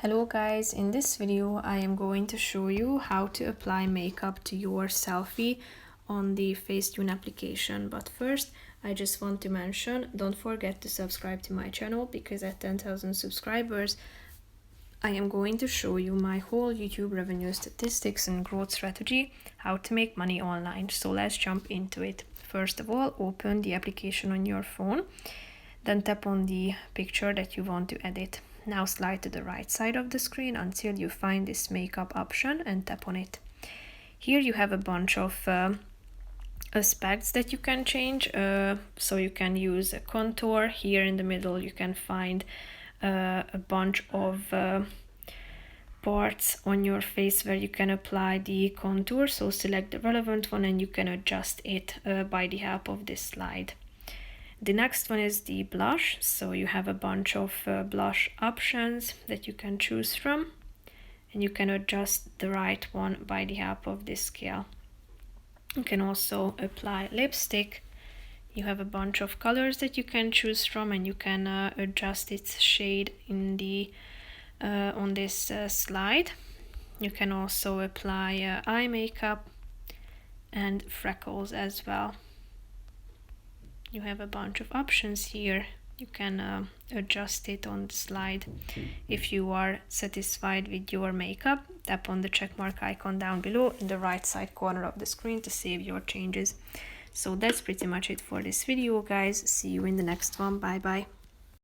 Hello guys, in this video I am going to show you how to apply makeup to your selfie on the Facetune application. But first I just want to mention, don't forget to subscribe to my channel because at 10,000 subscribers I am going to show you my whole YouTube revenue statistics and growth strategy, how to make money online. So let's jump into it. First of all, open the application on your phone, then tap on the picture that you want to edit. Now slide to the right side of the screen until you find this makeup option and tap on it. Here you have a bunch of aspects that you can change. So you can use a contour. Here in the middle you can find a bunch of parts on your face where you can apply the contour. So select the relevant one and you can adjust it by the help of this slide. The next one is the blush. So you have a bunch of blush options that you can choose from, and you can adjust the right one by the help of this scale. You can also apply lipstick. You have a bunch of colors that you can choose from, and you can adjust its shade in the on this slide. You can also apply eye makeup and freckles as well. You have a bunch of options here. You can adjust it on the slide. If you are satisfied with your makeup, tap on the check mark icon down below in the right side corner of the screen to save your changes. So that's pretty much it for this video, guys. See you in the next one. Bye bye.